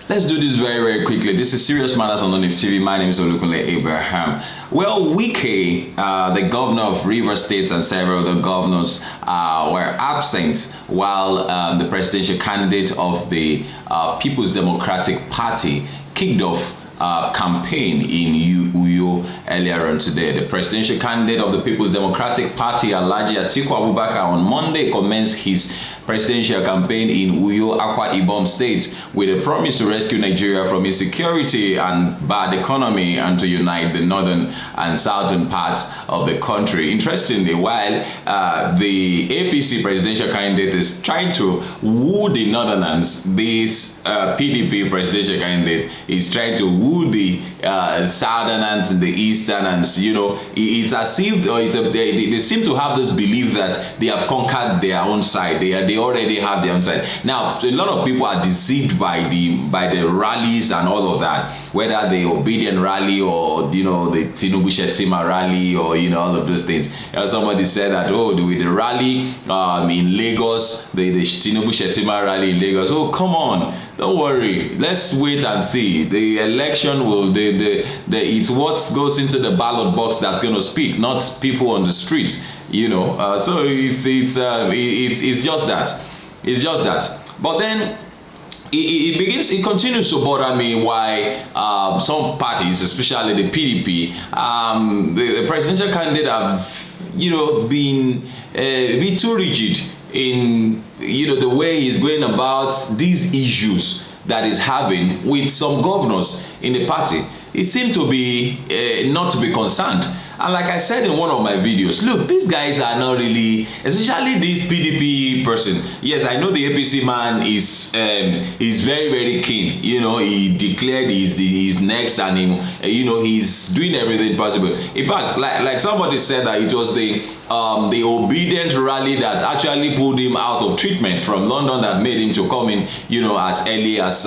Let's do this very, very quickly. This is Serious Matters on ONIF TV. My name is Olukunle Abraham. Well, Wike, the governor of Rivers State, and several other governors were absent while the presidential candidate of the People's Democratic Party kicked off campaign in Uyo earlier on today. The presidential candidate of the People's Democratic Party, Alhaji Atiku Abubakar, on Monday commenced his presidential campaign in Uyo, Akwa Ibom State, with a promise to rescue Nigeria from insecurity and bad economy and to unite the northern and southern parts of the country. Interestingly, while the APC presidential candidate is trying to woo the northerners, this PDP presidential candidate is trying to woo the southerners and the easterners. You know, it's as if they seem to have this belief that they have conquered their own side. They already have their own side. Now, a lot of people are deceived by the rallies and all of that, whether the obedient rally or, you know, the Tinubu Shetima rally or, you know, all of those things. Somebody said that, oh, with the rally in Lagos, the Tinubu Shetima rally in Lagos, oh, come on, don't worry, let's wait and see. The election will, it's what goes into the ballot box that's going to speak, not people on the street. You know, so it's just that. It's just that. But then it continues to bother me why some parties, especially the PDP, the presidential candidate have, you know, been a bit too rigid in, you know, the way he's going about these issues that he's having with some governors in the party. It seemed to be not to be concerned. And like I said in one of my videos, look, these guys are not really, especially this PDP person. Yes, I know the APC man is very, very keen. You know, he declared he's next, and you know, he's doing everything possible. In fact, like somebody said that it was the obedient rally that actually pulled him out of treatment from London that made him to come in, you know, as early as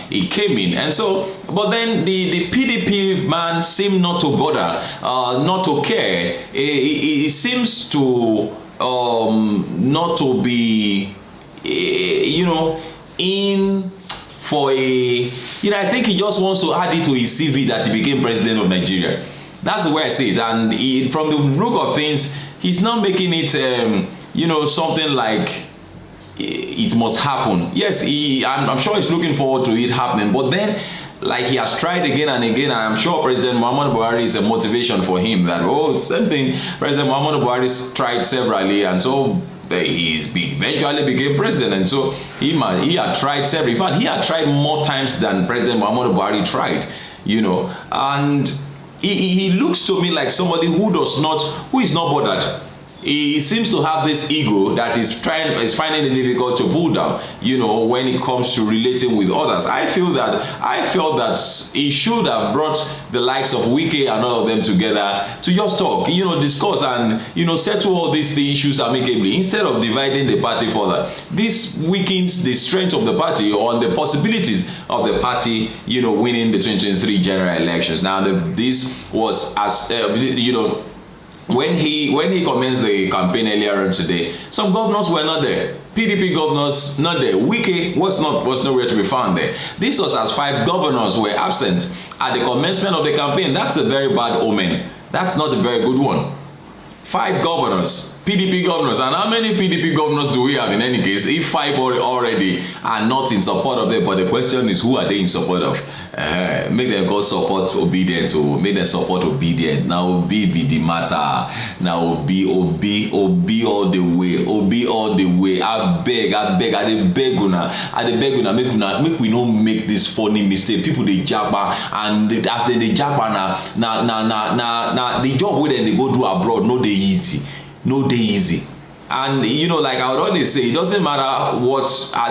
he came in. And so, but then the PDP man seemed not to bother, not to care. He seems to not to be, you know, in for a, you know, I think he just wants to add it to his CV that he became president of Nigeria. That's the way I see it. And from the look of things, he's not making it, you know, something like it must happen. Yes, I'm sure he's looking forward to it happening. But then, like, he has tried again and again. I'm sure President Muhammadu Buhari is a motivation for him. That, oh, same thing. President Muhammadu Buhari tried severally, and so he eventually became president. And so he had tried several. In fact, he had tried more times than President Muhammadu Buhari tried. You know, and he looks to me like somebody who is not bothered. He seems to have this ego that is finding it difficult to pull down, you know, when it comes to relating with others. I felt that he should have brought the likes of Wike and all of them together to just talk, you know, discuss and, you know, settle all these issues amicably instead of dividing the party further. This weakens the strength of the party or the possibilities of the party, you know, winning the 2023 general elections. Now, this was, as you know, when he commenced the campaign earlier on today, some governors were not there. PDP governors not there. Wike was nowhere to be found there. This was as 5 governors were absent at the commencement of the campaign. That's a very bad omen. That's not a very good one. 5 governors, PDP governors. And how many PDP governors do we have in any case? If 5 already are not in support of them, but the question is, who are they in support of? Make them go support obedient, or make them support obedient. Now Obi be the matter. Now Obi all the way. Obi all the way. I beg, I beg una, make we not make this funny mistake. People they japa, and as they japa now the job where they go do abroad, no day easy. And, you know, like I would always say, it doesn't matter what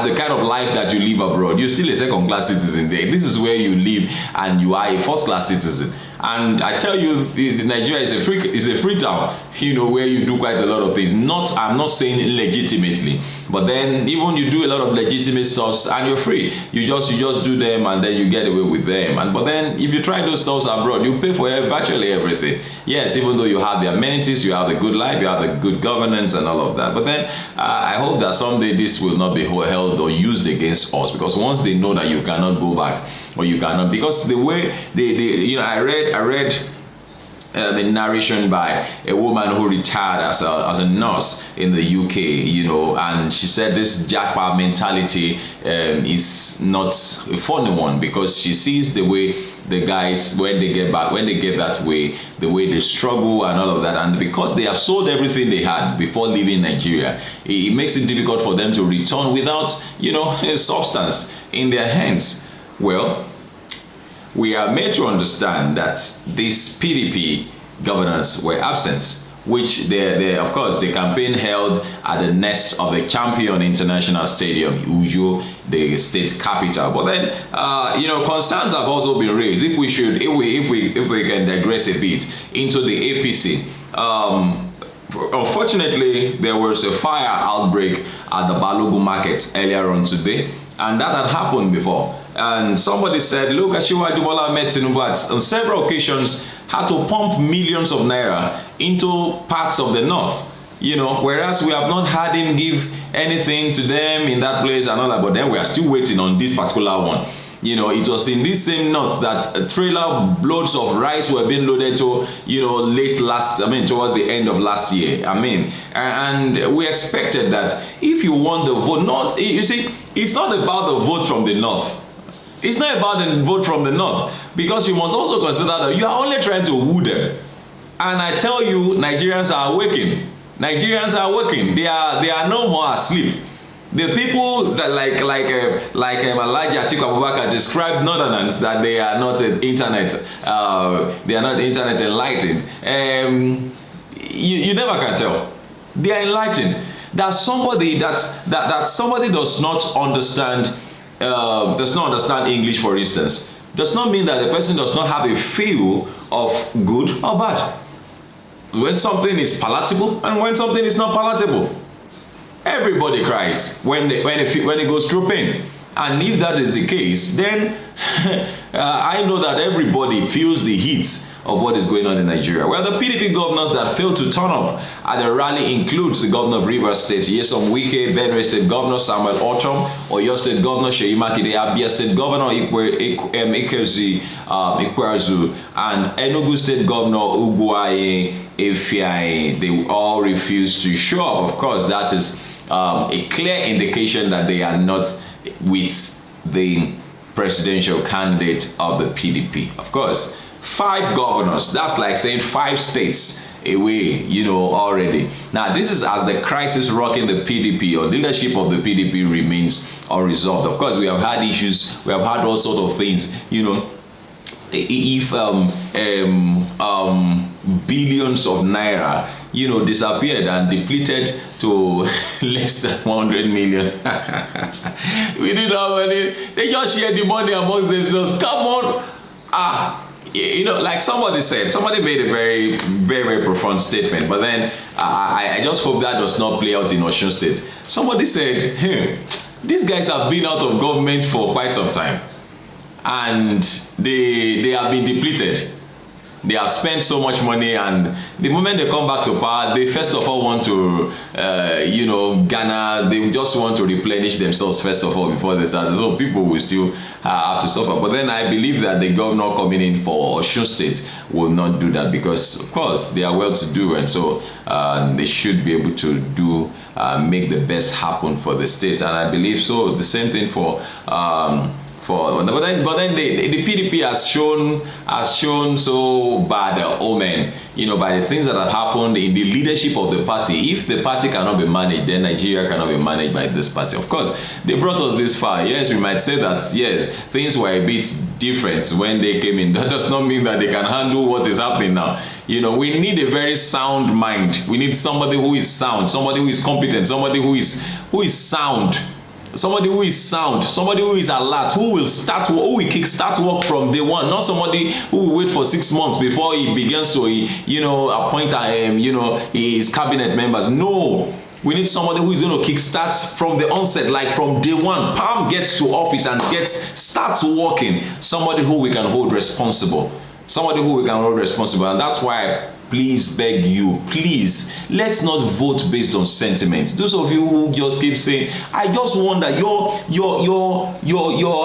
the kind of life that you live abroad, you're still a second-class citizen there. This is where you live, and you are a first-class citizen. And I tell you, Nigeria is a free town, you know, where you do quite a lot of things. I'm not saying legitimately, but then even you do a lot of legitimate stuffs and you're free. You just do them and then you get away with them. But then if you try those stuffs abroad, you pay for virtually everything. Yes, even though you have the amenities, you have the good life, you have the good governance and all of that. But then I hope that someday this will not be held or used again. against us, because once they know that you cannot go back, or you cannot, because the way they I read the narration by a woman who retired as a nurse in the UK, and she said this jackpot mentality is not a funny one, because she sees the way the guys, when they get that way, the way they struggle and all of that, and because they have sold everything they had before leaving Nigeria, it makes it difficult for them to return without a substance in their hands. Well, we are made to understand that these PDP governors were absent, which of course the campaign held at the Nest of the Champion International Stadium, Uyo, the state capital. But then concerns have also been raised. If we can digress a bit into the APC. Unfortunately, there was a fire outbreak at the Balogun market earlier on today, and that had happened before. And somebody said, look, Asiwaju Bola Ahmed Tinubu on several occasions had to pump millions of naira into parts of the north, whereas we have not had him give anything to them in that place and all that. But then we are still waiting on this particular one. It was in this same north that a trailer loads of rice were being loaded to, towards the end of last year. And we expected that if you want the vote, it's not about the vote from the north. It's not about the vote from the north, because you must also consider that you are only trying to woo them. And I tell you, Nigerians are awakening. Nigerians are awakening. They are no more asleep. The people that Alhaji Atiku Abubakar described Northerners, that they are not internet enlightened. You never can tell. They are enlightened. That somebody does not understand English, for instance, does not mean that the person does not have a feel of good or bad. When something is palatable and when something is not palatable. Everybody cries when it goes through pain. And if that is the case, then I know that everybody feels the heat of what is going on in Nigeria. Well, the PDP governors that failed to turn up at the rally includes the governor of Rivers State, As Wike, Benue State Governor Samuel Ortom, Oyo State Governor Seyi Makinde, Abia State Governor Ikezi Ikweazu, and Enugu State Governor Ugwuaye Efiaye. They all refused to show up. Of course, that is a clear indication that they are not with the presidential candidate of the PDP. Of course, 5 governors, that's like saying 5 states away, already. Now, this is as the crisis rocking the PDP, or leadership of the PDP, remains unresolved. Of course, we have had issues, we have had all sorts of things, if billions of naira disappeared and depleted to less than 100 million. We didn't have any. They just shared the money amongst themselves. Come on. Like somebody made a very, very, very profound statement, but then I just hope that does not play out in Osun State. Somebody said, hey, these guys have been out of government for quite some time, and they have been depleted. They have spent so much money, and the moment they come back to power, they first of all want to, they just want to replenish themselves first of all before they start. So people will still have to suffer. But then I believe that the governor coming in for Osun State will not do that, because of course they are well to do, and so they should be able to make the best happen for the state. And I believe so. The same thing for. But then the PDP has shown so bad omen, by the things that have happened in the leadership of the party. If the party cannot be managed, then Nigeria cannot be managed by this party. Of course, they brought us this far. Yes, we might say that, yes, things were a bit different when they came in. That does not mean that they can handle what is happening now. We need a very sound mind. We need somebody who is sound, somebody who is competent, somebody who is sound. Somebody who is sound, somebody who is alert, who will kickstart work from day one, not somebody who will wait for 6 months before he begins to, appoint, his cabinet members. No, we need somebody who is going to kickstart from the onset, like from day one. Palm gets to office and starts working. Somebody who we can hold responsible. And that's why please beg you, please, let's not vote based on sentiment. Those of you who just keep saying, I just wonder, your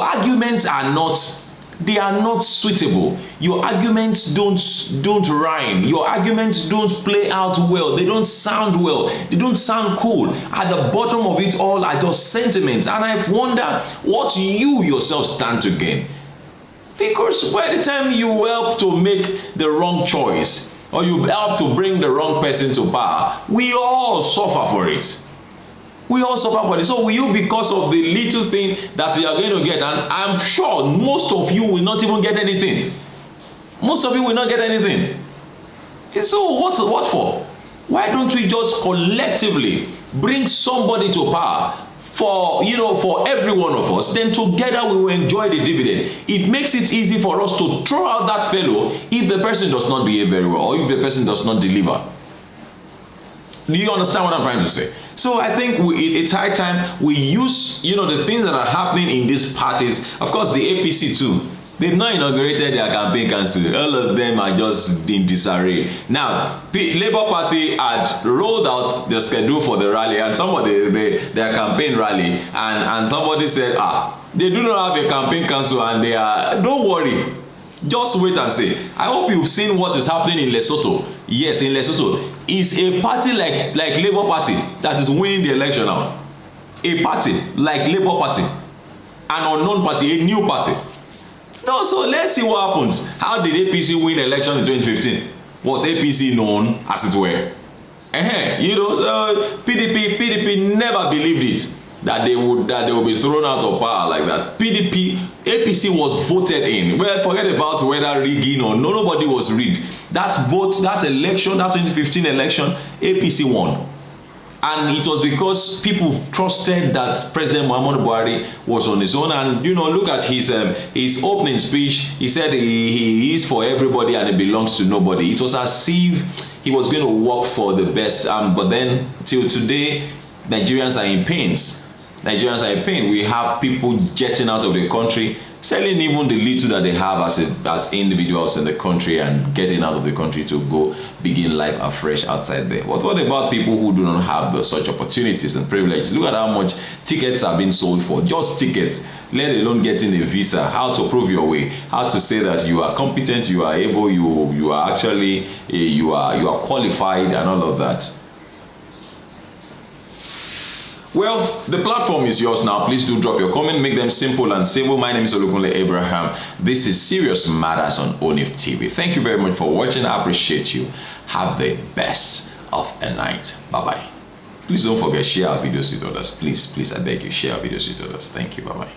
arguments are not, they are not suitable. Your arguments don't rhyme. Your arguments don't play out well. They don't sound well. They don't sound cool. At the bottom of it all are just sentiments. And I wonder what you yourself stand to gain. Because by the time you help to make the wrong choice, or you help to bring the wrong person to power, we all suffer for it. We all suffer for it. So will you, because of the little thing that you are going to get, and I'm sure most of you will not even get anything. Most of you will not get anything. So what for? Why don't we just collectively bring somebody to power for every one of us? Then together we will enjoy the dividend. It makes it easy for us to throw out that fellow if the person does not behave very well, or if the person does not deliver. Do you understand what I'm trying to say? So I think it's high time we use, the things that are happening in these parties. Of course, the APC too. They've not inaugurated their campaign council. All of them are just in disarray. Now, Labour Party had rolled out the schedule for the rally, and somebody, their campaign rally, and somebody said, they do not have a campaign council, and they are, don't worry. Just wait and see. I hope you've seen what is happening in Lesotho. Yes, in Lesotho. It's a party like Labour Party that is winning the election now. A party like Labour Party. An unknown party, a new party. No, so let's see what happens. How did APC win election in 2015? Was APC known, as it were? PDP never believed it. That they would be thrown out of power like that. APC was voted in. Well, forget about whether rigging or nobody was rigged. That vote, that election, that 2015 election, APC won. And it was because people trusted that President Muhammadu Buhari was on his own. And look at his opening speech. He said he is for everybody and he belongs to nobody. It was as if he was going to work for the best. But then till today, Nigerians are in pains. Nigerians are in pain. We have people jetting out of the country, selling even the little that they have as individuals in the country, and getting out of the country to go begin life afresh outside there. What about people who do not have such opportunities and privileges? Look at how much tickets are being sold for. Just tickets, let alone getting a visa. How to prove your way, how to say that you are competent, you are able, you are actually you are qualified, and all of that. Well, the platform is yours now. Please do drop your comment, make them simple and civil. My name is Olukunle Abraham. This is Serious Matters on ONIF TV. Thank you very much for watching. I appreciate you. Have the best of a night. Bye-bye. Please don't forget, share our videos with others. Please, I beg you, share our videos with others. Thank you. Bye-bye.